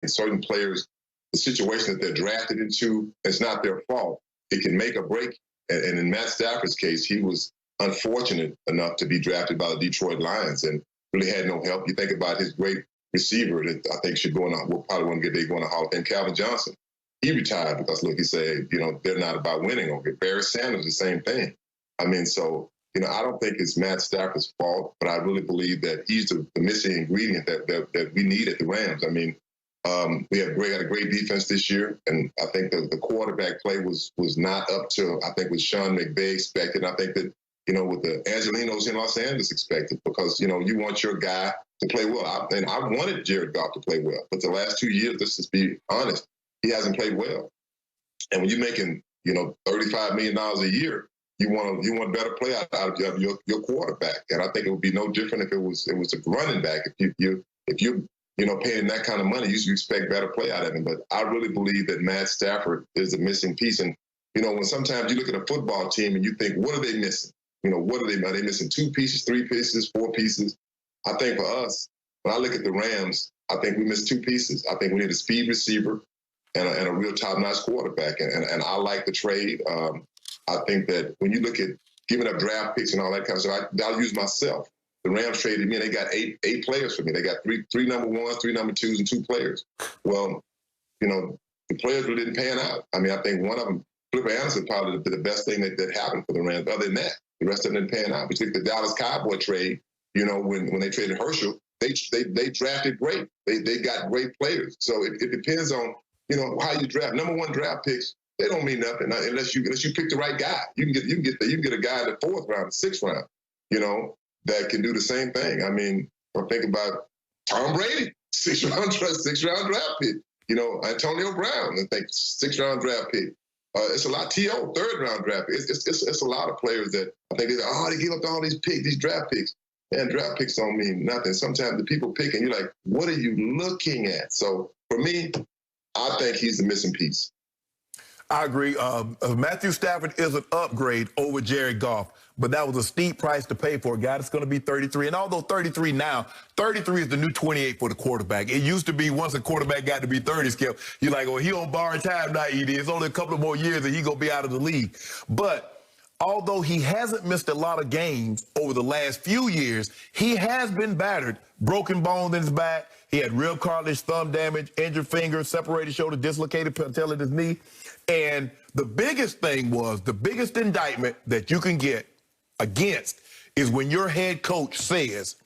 certain players, the situation that they're drafted into, it's not their fault. It can make or break. And in Matt Stafford's case, he was unfortunate enough to be drafted by the Detroit Lions and really had no help. You think about his great receiver that I think should go on, will probably want to get going to Hall of Fame, Calvin Johnson. He retired because, look, he said, they're not about winning. Okay, Barry Sanders, the same thing. I mean, so, I don't think it's Matt Stafford's fault, but I really believe that he's the missing ingredient that we need at the Rams. I mean, we had a great defense this year, and I think the quarterback play was not up to, I think, what Sean McVay expected. I think that, with the Angelinos in Los Angeles expected, because, you want your guy to play well. I wanted Jared Goff to play well, but the last 2 years, let's just be honest, he hasn't played well. And when you're making, $35 million a year, you want better play out of your quarterback. And I think it would be no different if it was a running back. If you're paying that kind of money, you should expect better play out of him. But I really believe that Matt Stafford is the missing piece. And, when sometimes you look at a football team and you think, what are they missing? What are they missing? 2 pieces, 3 pieces, 4 pieces? I think for us, when I look at the Rams, I think we missed 2 pieces. I think we need a speed receiver and a real top-notch quarterback. And I like the trade. I think that when you look at giving up draft picks and all that kind of stuff, I'll use myself. The Rams traded me, and they got eight players for me. They got three number ones, 3 number 2s, and 2 players. Well, the players really didn't pan out. I mean, I think one of them, Flip Anderson, probably the best thing that happened for the Rams. Other than that, the rest of them didn't pan out. But you think the Dallas Cowboy trade, when they traded Herschel, they drafted great. They got great players. So it depends on, how you draft. Number 1 draft picks, they don't mean nothing unless you pick the right guy. You can get a guy in the 4th round, 6th round, that can do the same thing. I mean, I think about Tom Brady, 6th round draft pick. Antonio Brown, I think 6th round draft pick. It's a lot. T.O., 3rd round draft pick. It's a lot of players that I think they gave up all these draft picks. And draft picks don't mean nothing. Sometimes the people pick and you're like, what are you looking at? So for me, I think he's the missing piece. I agree. Matthew Stafford is an upgrade over Jared Goff, but that was a steep price to pay for a guy that's going to be 33. And although 33 now, 33 is the new 28 for the quarterback. It used to be once a quarterback got to be 30, Skip, you're like, he on borrowed time now, ED. It's only a couple of more years and he going to be out of the league. But although he hasn't missed a lot of games over the last few years, he has been battered, broken bones in his back. He had real cartilage, thumb damage, injured finger, separated shoulder, dislocated patella in his knee. And the biggest thing was, the biggest indictment that you can get against is when your head coach says,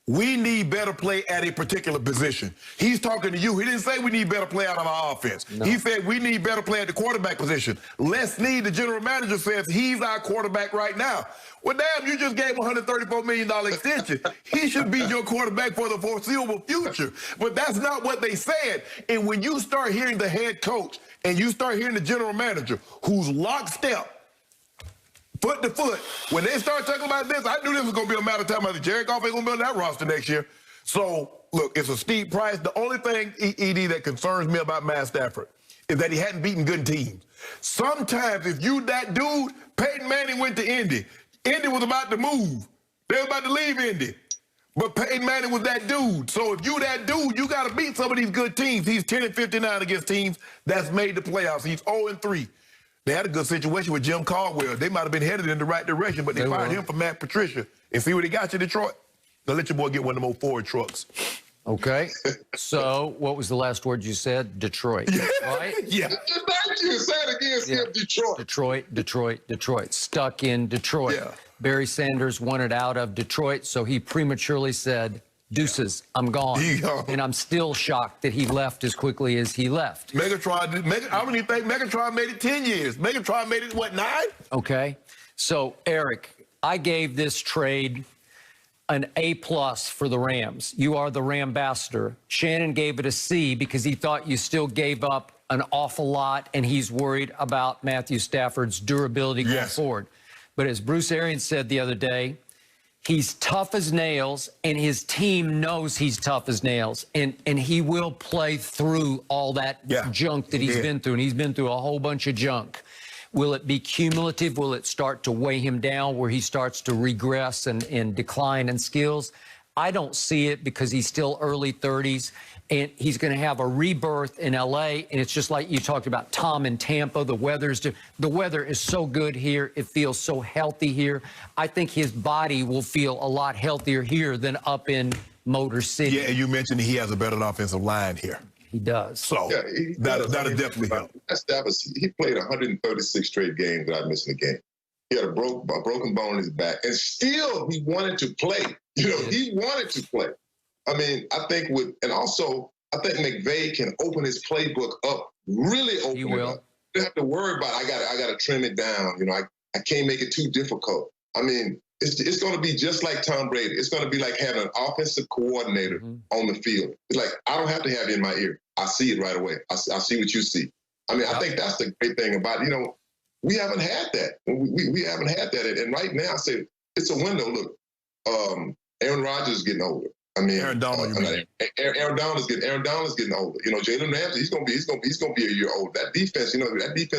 we need better play at a particular position. He's talking to you. He didn't say we need better play out of our offense. No. He said we need better play at the quarterback position. Les Snead, the general manager, says he's our quarterback right now. Well, damn, you just gave him a $134 million extension. He should be your quarterback for the foreseeable future. But that's not what they said. And when you start hearing the head coach and you start hearing the general manager, who's lockstep, foot to foot, when they start talking about this, I knew this was going to be a matter of time. I said, Jared Goff ain't going to be on that roster next year. So, look, it's a steep price. The only thing, ED, that concerns me about Matt Stafford is that he hadn't beaten good teams. Sometimes, if you that dude, Peyton Manning went to Indy. Indy was about to move. They were about to leave Indy. But Peyton Manning was that dude. So if you that dude, you got to beat some of these good teams. He's 10-59 against teams that's made the playoffs. He's 0-3. They had a good situation with Jim Caldwell. They might have been headed in the right direction, but they fired him for Matt Patricia. And see what he got you, Detroit? They'll let your boy get one of them old Ford trucks. Okay. So what was the last word you said? Detroit, right? Yeah. Thank you. Say it again, Skip. Detroit. Detroit. Stuck in Detroit. Yeah. Barry Sanders wanted out of Detroit, so he prematurely said, deuces, I'm gone. And I'm still shocked that he left as quickly as he left. I don't even think Megatron made it 10 years. Megatron made it, what, 9? Okay. So, Eric, I gave this trade an A+ for the Rams. You are the Rambassador. Shannon gave it a C because he thought you still gave up an awful lot, and he's worried about Matthew Stafford's durability going forward. But as Bruce Arians said the other day, he's tough as nails, and his team knows he's tough as nails, and he will play through all that junk that he's been through, and he's been through a whole bunch of junk. Will it be cumulative? Will it start to weigh him down where he starts to regress and decline in skills? I don't see it because he's still early 30s, and he's going to have a rebirth in L.A., and it's just like you talked about Tom in Tampa. The weather is so good here. It feels so healthy here. I think his body will feel a lot healthier here than up in Motor City. Yeah, and you mentioned he has a better offensive line here. He does. So yeah, that'll definitely help. He played 136 straight games without missing a game. He had a broken bone in his back, and still he wanted to play. He wanted to play. I mean, I think I think McVay can open his playbook up, really open it up. You don't have to worry about, I got to trim it down. I can't make it too difficult. I mean, it's going to be just like Tom Brady. It's going to be like having an offensive coordinator on the field. It's like, I don't have to have you in my ear. I see it right away. I see what you see. I mean, I think that's the great thing about it. We haven't had that. We haven't had that. And right now, I say it's a window. Look, Aaron Rodgers is getting older. I mean, Aaron Donald is getting older. Jalen Ramsey, he's gonna be a year old. That defense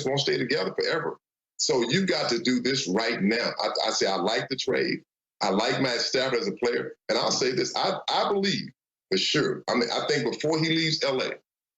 won't stay together forever. So you got to do this right now. I say I like the trade. I like Matt Stafford as a player, and I'll say this: I believe for sure. I mean, I think before he leaves LA,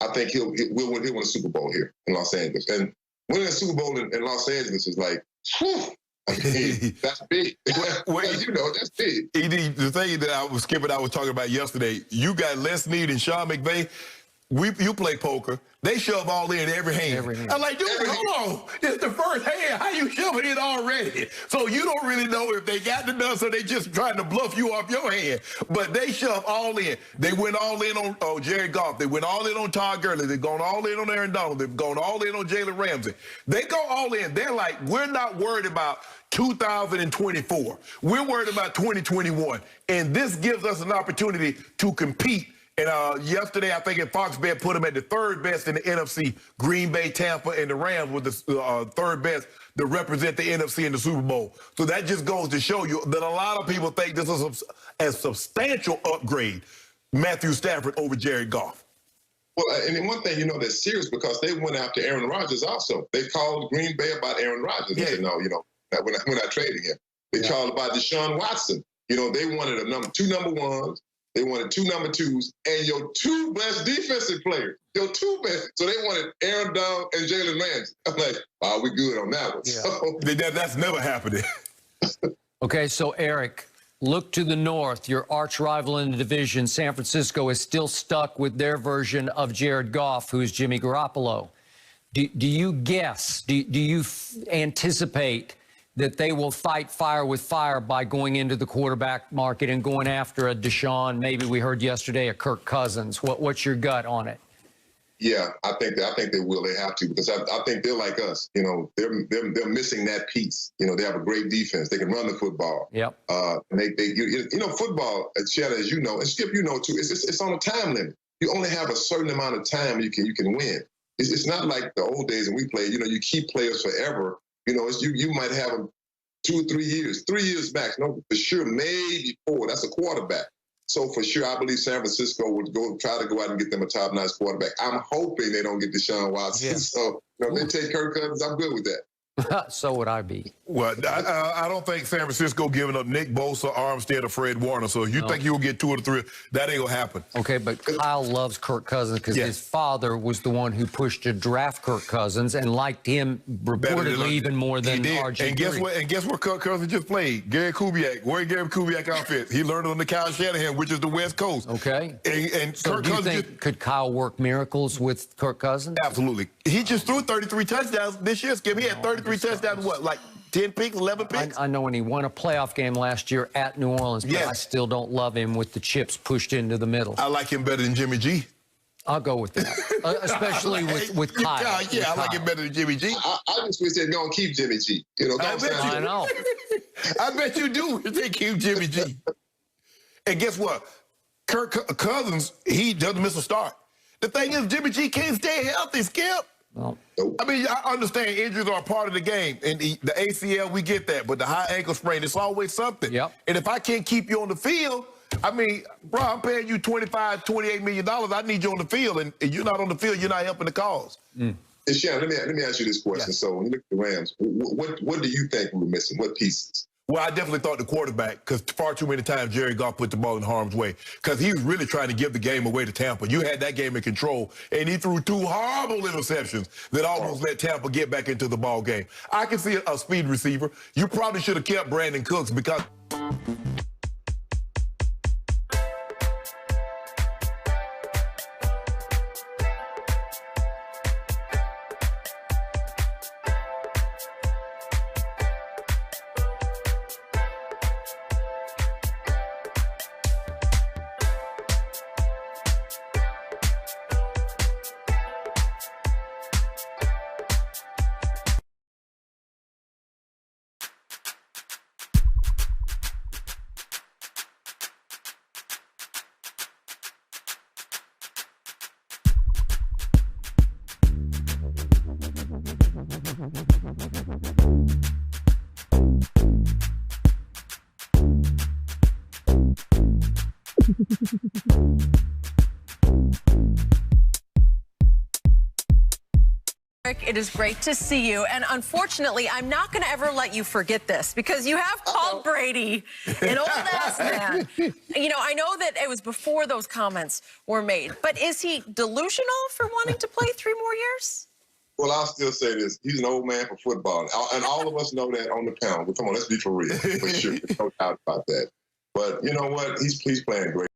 I think he'll win a Super Bowl here in Los Angeles. And winning a Super Bowl in Los Angeles is like, whew. I mean, that's big. That's big. The thing that I was talking about yesterday, you got Les Snead and Sean McVay. You play poker. They shove all in every hand. I'm like, dude, hold on. It's the first hand. How you shoving it already? So you don't really know if they got the nuts or they just trying to bluff you off your hand. But they shove all in. They went all in on Jared Goff. They went all in on Todd Gurley. They've gone all in on Aaron Donald. They've gone all in on Jalen Ramsey. They go all in. They're like, we're not worried about 2024. We're worried about 2021. And this gives us an opportunity to compete. And yesterday, I think Fox Bet put them at the third best in the NFC. Green Bay, Tampa, and the Rams were the third best to represent the NFC in the Super Bowl. So that just goes to show you that a lot of people think this is a substantial upgrade, Matthew Stafford over Jared Goff. Well, and then one thing, they're serious because they went after Aaron Rodgers also. They called Green Bay about Aaron Rodgers. They said, no, we're not trading him. They called about Deshaun Watson. They wanted two number ones. They wanted two number twos and your two best defensive players. Your two best. So they wanted Aaron Donald and Jalen Ramsey. I'm like, we good on that one. Yeah. So, that's never happening. Okay, so Eric, look to the north. Your arch rival in the division, San Francisco, is still stuck with their version of Jared Goff, who's Jimmy Garoppolo. Do you guess, do you anticipate that they will fight fire with fire by going into the quarterback market and going after a Deshaun, maybe we heard yesterday, a Kirk Cousins? What's your gut on it? Yeah, I think they will. They have to, because I think they're like us. They're missing that piece. They have a great defense. They can run the football. Yep. And football, Shannon, as you know, and Skip, too. It's on a time limit. You only have a certain amount of time you can win. It's not like the old days when we played. You keep players forever. You might have them 2 or 3 years, 3 years max. No, for sure, maybe 4. That's a quarterback. So for sure, I believe San Francisco would try to go out and get them a top-notch quarterback. I'm hoping they don't get Deshaun Watson. Yeah. So if they take Kirk Cousins, I'm good with that. So would I be. Well, I don't think San Francisco giving up Nick Bosa, Armstead, or Fred Warner. So if you think you'll get 2 or 3, that ain't going to happen. Okay, but Kyle loves Kirk Cousins because his father was the one who pushed to draft Kirk Cousins and liked him reportedly even more than RG3. And guess where Kirk Cousins just played? Gary Kubiak. Where Gary Kubiak outfit? He learned on the Kyle Shanahan, which is the West Coast. Okay. And so Kirk do you Cousins think could Kyle work miracles with Kirk Cousins? Absolutely. He just threw 33 touchdowns this year, Skip. He had 33 touchdowns, like 10 picks, 11 picks? I know, when he won a playoff game last year at New Orleans, but I still don't love him with the chips pushed into the middle. I like him better than Jimmy G. I'll go with that, especially with Kyle. Yeah, I like him better than Jimmy G. I just wish they'd go and keep Jimmy G. I know. I bet you do if they keep Jimmy G. And guess what? Kirk Cousins, he doesn't miss a start. The thing is, Jimmy G can't stay healthy, Skip. Well, I mean, I understand injuries are a part of the game, and the ACL, we get that, but the high ankle sprain, it's always something. Yep. And if I can't keep you on the field, I mean, bro, I'm paying you $25, $28 million. I need you on the field, and you're not on the field, you're not helping the cause. Hey, Shannon, let me ask you this question. So when you look at the Rams, what do you think we're missing? What pieces? Well, I definitely thought the quarterback, because far too many times Jerry Goff put the ball in harm's way, because he was really trying to give the game away to Tampa. You had that game in control, and he threw 2 horrible interceptions that almost let Tampa get back into the ball game. I can see a speed receiver. You probably should have kept Brandon Cooks because... It is great to see you. And unfortunately, I'm not going to ever let you forget this because you have called Brady an old-ass man. You know, I know that it was before those comments were made, but is he delusional for wanting to play 3 more years? Well, I'll still say this. He's an old man for football. And all of us know that on the pound. But come on, let's be for real. For sure. No doubt about that. But you know what? He's playing great.